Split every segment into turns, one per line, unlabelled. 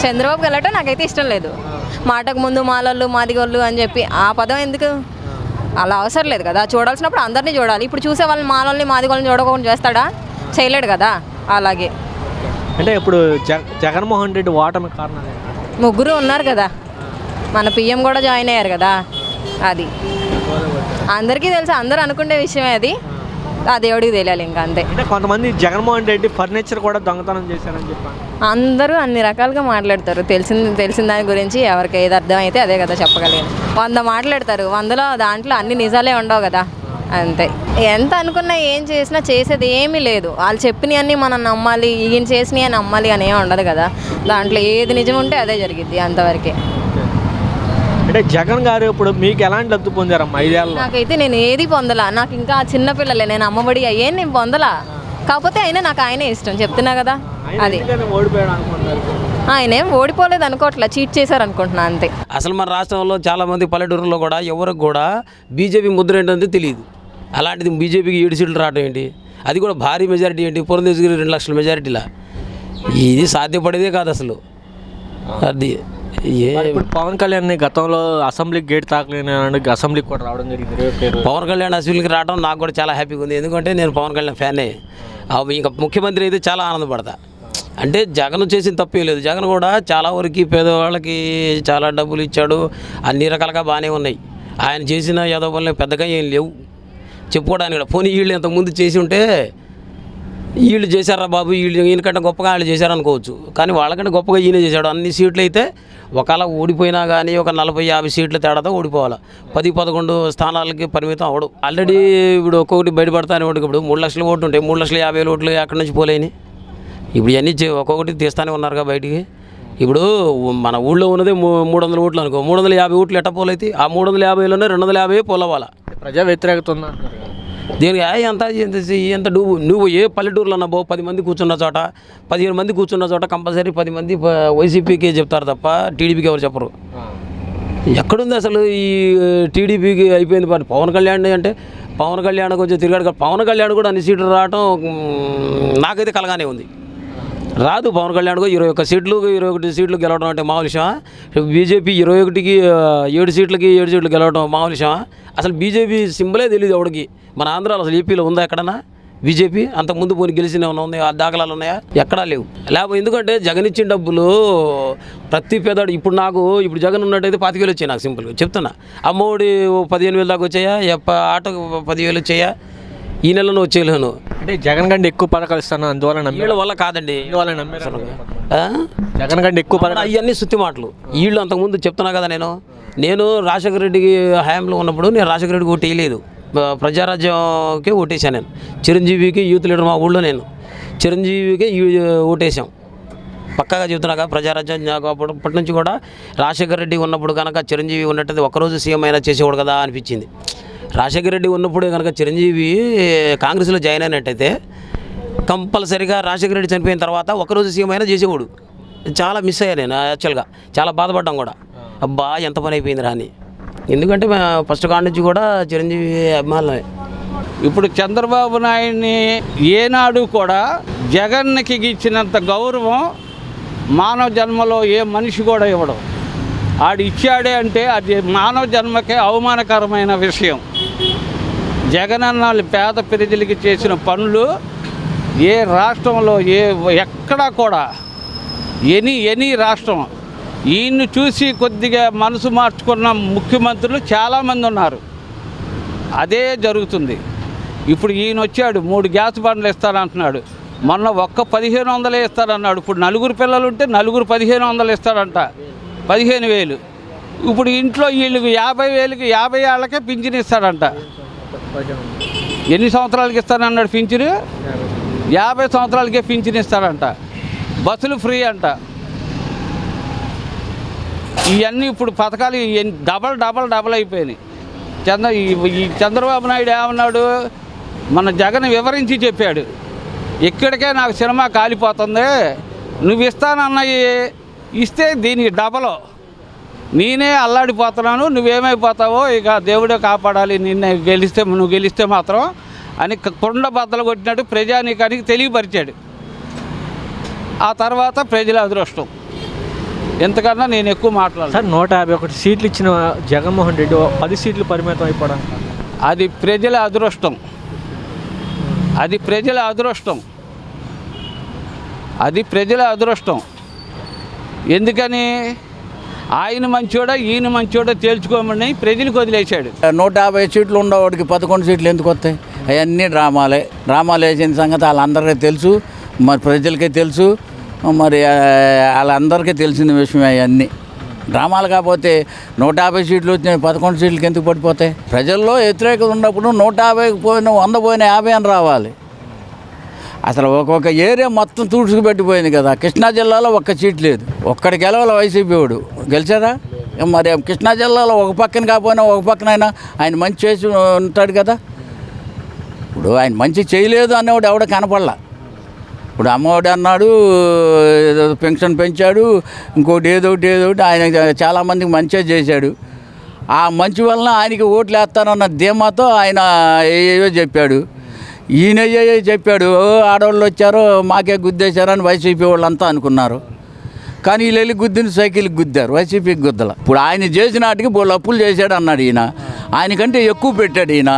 చంద్రబాబు గెలవటం నాకైతే ఇష్టం లేదు. మాటకు ముందు మాలోళ్ళు మాదిగోళ్ళు అని చెప్పి ఆ పదం ఎందుకు, అలా అవసరం లేదు కదా. చూడాల్సినప్పుడు అందరినీ చూడాలి. ఇప్పుడు చూసే వాళ్ళని మాలోళ్ళని మాదిగోళ్ళని చూడకుండా చేస్తాడా? చేయలేడు కదా. అలాగే
అంటే ఇప్పుడు జగన్మోహన్ రెడ్డి ఓటమి కారణం
ముగ్గురు ఉన్నారు కదా, మన పిఎం కూడా జాయిన్ అయ్యారు కదా. అది అందరికీ తెలుసు, అందరూ అనుకునే విషయమే అది. ఆ దేవుడికి తెలియాలి ఇంకా, అంతే.
అంటే కొంతమంది జగన్మోహన్ రెడ్డి ఫర్నిచర్ కూడా దొంగతనం చేశారని చెప్పాను.
అందరూ అన్ని రకాలుగా మాట్లాడతారు. తెలిసిన దాని గురించి ఎవరికి ఏది అర్థమైతే అదే కదా చెప్పగలిగాను. 100 మాట్లాడతారు, 100లో దాంట్లో అన్ని నిజాలే ఉండవు కదా, అంతే. ఎంత అనుకున్నా ఏం చేసినా చేసేది ఏమీ లేదు. వాళ్ళు చెప్పినవి అన్నీ మనం నమ్మాలి, ఈయన చేసినవి నమ్మాలి అని ఏమి ఉండదు కదా. దాంట్లో ఏది నిజం ఉంటే అదే జరిగిద్ది, అంతవరకే.
అంటే జగన్ గారు ఇప్పుడు మీకు ఎలాంటి లబ్ధి పొందారమ్మా 5 ఏళ్ళలో?
నాకైతే నేను ఏది పొందలా. నాకు ఇంకా చిన్నపిల్లలే, నేను అమ్మఒడి అయ్యేం నేను పొందలా. కాకపోతే అయినా నాకు ఆయనే ఇష్టం, చెప్తున్నా కదా. అది ఆయనేం ఓడిపోలేదు అనుకోవట్లే, చీట్ చేశారు అనుకుంటున్నా, అంతే.
అసలు మన రాష్ట్రంలో చాలామంది పల్లెటూరులో కూడా ఎవరికి కూడా బీజేపీ ముద్ర ఏంటంటే తెలియదు. అలాంటిది బీజేపీకి 7 సీట్లు రావడం ఏంటి, అది కూడా భారీ మెజారిటీ ఏంటి, పురంధేశ్వరి 2 లక్షల మెజారిటీలా. ఇది సాధ్యపడేదే కాదు అసలు. అది
ఇప్పుడు పవన్ కళ్యాణ్ గతంలో అసెంబ్లీకి గేట్ తాకలేని అసెంబ్లీకి కూడా రావడం జరిగింది.
పవన్ కళ్యాణ్ అసెంబ్లీకి రావడం నాకు కూడా చాలా హ్యాపీగా ఉంది. ఎందుకంటే నేను పవన్ కళ్యాణ్ ఫ్యానే. ఇంకా ముఖ్యమంత్రి అయితే చాలా ఆనందపడతా. అంటే జగన్ చేసిన తప్పే లేదు. జగన్ కూడా చాలా వరకు పేదవాళ్ళకి చాలా డబ్బులు ఇచ్చాడు, అన్ని రకాలుగా బాగానే ఉన్నాయి. ఆయన చేసిన యాదవ పనులు పెద్దగా ఏం లేవు చెప్పుకోవడానికి కూడా. పోనీ వీళ్ళు ఇంతకుముందు చేసి ఉంటే వీళ్ళు చేశారా బాబు, వీళ్ళు ఈయనకంటే గొప్పగా వాళ్ళు చేశారనుకోవచ్చు. కానీ వాళ్ళకంటే గొప్పగా ఈయన చేశాడు. అన్ని సీట్లు అయితే ఒకవేళ ఓడిపోయినా కానీ ఒక 40-50 సీట్ల తేడాతో ఓడిపోవాలి. 10-11 స్థానాలకి పరిమితం అవడు. ఆల్రెడీ ఇప్పుడు ఒక్కొక్కటి బయటపడతానే ఒకటి. ఇప్పుడు 3 లక్షల ఓట్లు ఉంటాయి, 3,50,000 ఓట్లు ఎక్కడి నుంచి పోలేని. ఇప్పుడు ఇవన్నీ ఒక్కొక్కటి తీస్తానే ఉన్నారుగా బయటికి. ఇప్పుడు మన ఊళ్ళో ఉన్నదే 300 ఓట్లు అనుకో, 350 ఓట్లు ఎట్ట పోలైతే ఆ 350లోనే 250 పోలవాలా.
ప్రజా వ్యతిరేకత ఉందంటున్నారు.
దీనికి ఎంత నువ్వు ఏ పల్లెటూరులో అన్నా బాబు 10 మంది కూర్చున్న చోట, 15 మంది కూర్చున్న చోట కంపల్సరీ 10 మంది వైసీపీకి చెప్తారు తప్ప టీడీపీకి ఎవరు చెప్పరు. ఎక్కడుంది అసలు ఈ టీడీపీకి అయిపోయింది. పవన్ కళ్యాణ్ అంటే పవన్ కళ్యాణ్ కొంచెం తిరిగాడు. పవన్ కళ్యాణ్ కూడా అన్ని సీట్లు రావటం నాకైతే కలగానే ఉంది. రాదు పవన్ కళ్యాణ్ 21 సీట్లు 21 సీట్లు గెలవడం అంటే మామూలు విషయమా? బీజేపీ 21కి 7 సీట్లకి 7 సీట్లు గెలవడం మామూలు విషయమా? అసలు బీజేపీ సింబలే తెలియదు ఎవడికి. మన ఆంధ్రాలో అసలు ఏపీలో ఉందా ఎక్కడన్నా బీజేపీ? అంతకుముందు పోనీ గెలిచిన ఏమైనా ఉన్నాయి, ఆ దాఖలాలు ఉన్నాయా? ఎక్కడా లేవు. లేకపోతే ఎందుకంటే జగన్ ఇచ్చిన డబ్బులు ప్రతి పేదాడు ఇప్పుడు జగన్ ఉన్నట్టయితే 25,000 వచ్చాయి నాకు, సింపుల్గా చెప్తున్నా. అమ్మఒడి 15,000 దాకా వచ్చాయా, ఆటోకి 10,000 వచ్చాయా? ఈ నెలలో వచ్చేయలేను.
అంటే జగన్ కంటే ఎక్కువ పథకాలు ఇస్తాను అందువల్ల
వీళ్ళ వల్ల కాదండి.
జగన్ కంటే ఎక్కువ పథకాలు
అవన్నీ సుత్తి మాటలు. వీళ్ళు అంతకుముందు చెప్తున్నా కదా. నేను రాజశేఖర రెడ్డికి హయాంలో ఉన్నప్పుడు నేను రాజశేఖర రెడ్డికి ఓటు వేయలేదు, ప్రజారాజ్యంకే ఓటేసాను. నేను చిరంజీవికి యూత్ లీడర్ మా ఊళ్ళో నేను చిరంజీవికి ఓటేసాం. పక్కాగా చెబుతున్నాగా ప్రజారాజ్యం. అప్పటి నుంచి కూడా రాజశేఖర రెడ్డి ఉన్నప్పుడు కనుక చిరంజీవి ఉన్నట్టయితే ఒక్కరోజు సీఎం అయినా చేసేవాడు కదా అనిపించింది. రాజశేఖర రెడ్డి ఉన్నప్పుడే కనుక చిరంజీవి కాంగ్రెస్లో జాయిన్ అయినట్టయితే కంపల్సరీగా రాజశేఖర రెడ్డి చనిపోయిన తర్వాత ఒక్కరోజు సీఎం అయినా చేసేవాడు. చాలా మిస్ అయ్యా నేను యాక్చువల్గా, చాలా బాధపడ్డాం కూడా. అబ్బా ఎంత పని అయిపోయిందిరా అని. ఎందుకంటే ఫస్ట్ కాడ నుంచి కూడా చిరంజీవి అభిమానులే.
ఇప్పుడు చంద్రబాబు నాయుడిని ఏనాడు కూడా జగన్కి ఇచ్చినంత గౌరవం మానవ జన్మలో ఏ మనిషి కూడా ఇవ్వడం. ఆడు ఇచ్చాడే అంటే అది మానవ జన్మకే అవమానకరమైన విషయం. జగన్ అన్న పేద ప్రజలకి చేసిన పనులు ఏ రాష్ట్రంలో ఎక్కడా కూడా ఎనీ రాష్ట్రం ఈయన్ని చూసి కొద్దిగా మనసు మార్చుకున్న ముఖ్యమంత్రులు చాలామంది ఉన్నారు. అదే జరుగుతుంది. ఇప్పుడు ఈయన వచ్చాడు 3 గ్యాస్ బండ్లు ఇస్తానంటున్నాడు. మొన్న 1,500 ఇస్తాడన్నాడు. ఇప్పుడు 4 పిల్లలు ఉంటే 1500 ఇస్తాడంట, 15,000. ఇప్పుడు ఇంట్లో వీళ్ళకి 50,000కి 50 ఏళ్ళకే పింఛన్ ఇస్తాడంట. ఎన్ని సంవత్సరాలకి ఇస్తానన్నాడు పింఛను? 50 సంవత్సరాలకే పింఛన్ ఇస్తాడంట. బస్సులు ఫ్రీ అంట. ఇవన్నీ ఇప్పుడు పథకాలు డబల్ అయిపోయినాయి. ఈ చంద్రబాబు నాయుడు ఏమన్నాడు, మన జగన్ వివరించి చెప్పాడు. ఇక్కడికే నాకు సినిమా కాలిపోతుంది, నువ్వు ఇస్తానన్నవి ఇస్తే దీనికి డబల్ నేనే అల్లాడిపోతున్నాను, నువ్వేమైపోతావో ఇక దేవుడే కాపాడాలి, నువ్వు గెలిస్తే మాత్రం అని కొండ బద్దలు కొట్టినట్టు ప్రజానీకానికి తెలియపరిచాడు. ఆ తర్వాత ప్రజల అదృష్టం. ఎంతకన్నా నేను ఎక్కువ మాట్లాడను.
సార్ 151 సీట్లు ఇచ్చిన జగన్మోహన్ రెడ్డి 10 సీట్లు పరిమితం అయిపోవడం
అది ప్రజల అదృష్టం, అది ప్రజల అదృష్టం, అది ప్రజల అదృష్టం. ఎందుకని ఆయన మంచోడా ఈయన మంచోడా తేల్చుకోమని ప్రజలకు వదిలేశాడు.
150 సీట్లు ఉండేవాడికి 11 సీట్లు ఎందుకు వస్తాయి? అవన్నీ డ్రామాలు వేసిన సంగతి వాళ్ళందరికీ తెలుసు, మరి ప్రజలకే తెలుసు, మరి వాళ్ళందరికీ తెలిసిన విషయమే. అవన్నీ డ్రామాలు కాకపోతే 150 సీట్లు వచ్చినాయి, 11 సీట్లకి ఎందుకు పడిపోతాయి? ప్రజల్లో వ్యతిరేకత ఉన్నప్పుడు 150 పోయిన 100 పోయిన 50 అని రావాలి. అసలు ఒక్కొక్క ఏరియా మొత్తం తూడ్చుకుపెట్టిపోయింది కదా. కృష్ణా జిల్లాలో ఒక్క సీట్ లేదు, ఒక్కడికి గెలవాలి వైసీపీ వాడు. గెలిచారా? మరి కృష్ణా జిల్లాలో ఒక పక్కన కాకపోయినా ఒక పక్కనైనా ఆయన మంచి చేసి ఉంటాడు కదా. ఇప్పుడు ఆయన మంచి చేయలేదు అనేవాడు ఎవడ కనపడలా. ఇప్పుడు అమ్మఒడి అన్నాడు, పెన్షన్ పెంచాడు, ఇంకోటి ఏదోటి ఆయన చాలామందికి మంచిగా చేశాడు. ఆ మంచి వలన ఆయనకి ఓట్లు వేస్తానన్న ధీమాతో ఆయన ఏవో చెప్పాడు. ఈయన చెప్పాడు, ఆడవాళ్ళు వచ్చారు మాకే గుద్దేశారని వైసీపీ వాళ్ళంతా అనుకున్నారు. కానీ వీళ్ళు వెళ్ళి గుద్దిన సైకిల్కి గుద్దారు, వైసీపీకి గుద్దల. ఇప్పుడు ఆయన చేసిన వాటికి వాళ్ళు అప్పులు చేశాడు అన్నాడు ఈయన. ఆయనకంటే ఎక్కువ పెట్టాడు ఈయన.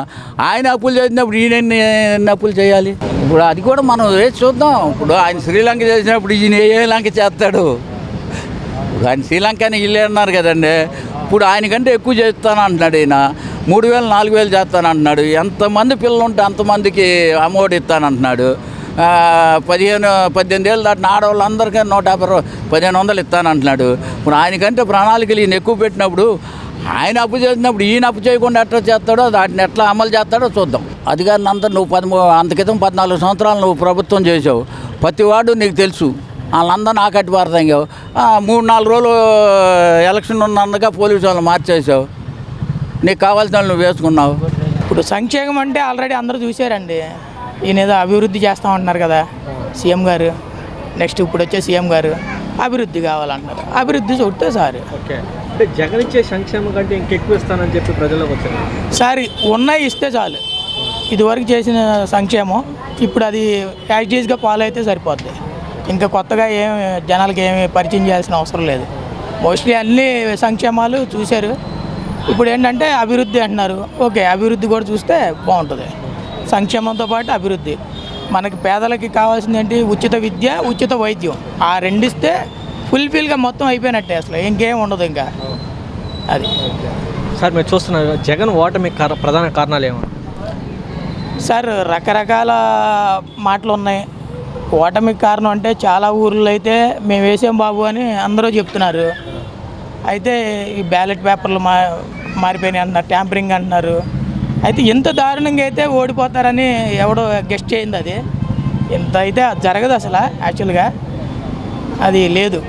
ఆయన అప్పులు చేసినప్పుడు ఈయన ఎన్ని అప్పులు చేయాలి? ఇప్పుడు అది కూడా మనం వేసి చూద్దాం. ఇప్పుడు ఆయన శ్రీలంక చేసినప్పుడు ఈయన ఏ లంక చేస్తాడు? ఇప్పుడు ఆయన శ్రీలంకని వీళ్ళే అన్నారు కదండి. ఇప్పుడు ఆయనకంటే ఎక్కువ చేస్తాను అంటున్నాడు ఈయన. 3000 4000 చేస్తానంటున్నాడు. ఎంతమంది పిల్లలు ఉంటే అంతమందికి అమ్మఒడి ఇస్తానంటున్నాడు. 18 ఏళ్ళు దాటిన ఆడవాళ్ళందరికీ 150-1500 ఇస్తానంటున్నాడు. ఇప్పుడు ఆయనకంటే ప్రణాళికలు ఈయన ఎక్కువ పెట్టినప్పుడు, ఆయన అప్పు చేసినప్పుడు ఈయన అప్పు చేయకుండా ఎట్లా చేస్తాడో వాటిని ఎట్లా అమలు చేస్తాడో చూద్దాం. అది కానీ అంతా నువ్వు అంత క్రితం 14 సంవత్సరాలు నువ్వు ప్రభుత్వం చేసావు. ప్రతి వాడు నీకు తెలుసు. వాళ్ళందరూ నాకు అట్టి పారదంగావు. 3-4 రోజులు ఎలక్షన్ ఉన్నందుగా పోలీసు వాళ్ళు మార్చేసావు. నీకు కావాల్సిన వాళ్ళు నువ్వు వేసుకున్నావు.
ఇప్పుడు సంక్షేమం అంటే ఆల్రెడీ అందరూ చూశారండి. ఈయన ఏదో అభివృద్ధి చేస్తామంటున్నారు కదా సీఎం గారు. నెక్స్ట్ ఇప్పుడు వచ్చే సీఎం గారు అభివృద్ధి కావాలంటారు. అభివృద్ధి చూస్తే సార్
ఓకే అంటే జగన్ ఇచ్చే సంక్షేమం కంటే ఇంకెక్కువ ఇస్తానని చెప్పి ప్రజలకు వచ్చారు
సార్. ఉన్నాయి ఇస్తే చాలు. ఇదివరకు చేసిన సంక్షేమం ఇప్పుడు అది యాక్టీజ్గా ఫాలో అయితే సరిపోద్ది. ఇంకా కొత్తగా జనాలకి ఏమి పరిచయం చేయాల్సిన అవసరం లేదు. మోస్ట్లీ అన్ని సంక్షేమాలు చూశారు. ఇప్పుడు ఏంటంటే అభివృద్ధి అంటున్నారు. ఓకే, అభివృద్ధి కూడా చూస్తే బాగుంటుంది. సంక్షేమంతో పాటు అభివృద్ధి. మనకి పేదలకి కావాల్సింది ఏంటి? ఉచిత విద్య, ఉచిత వైద్యం. ఆ రెండిస్తే ఫుల్ఫిల్గా మొత్తం అయిపోయినట్టే. అసలు ఇంకేం ఉండదు ఇంకా. అది
సార్ మీరు చూస్తున్నారు జగన్ ఓటమి ప్రధాన కారణాలు ఏమో
సార్. రకరకాల మాటలు ఉన్నాయి. ఓటమికి కారణం అంటే చాలా ఊర్లో అయితే మేము వేసాం బాబు అని అందరూ చెప్తున్నారు. అయితే ఈ బ్యాలెట్ పేపర్లు మారిపోయినాయి అంటున్నారు, ట్యాంపరింగ్ అంటున్నారు. అయితే ఇంత దారుణంగా అయితే ఓడిపోతారని ఎవడో గెస్ట్ చేయింది. అది ఇంత అయితే జరగదు అసలు. యాక్చువల్గా అది లేదు.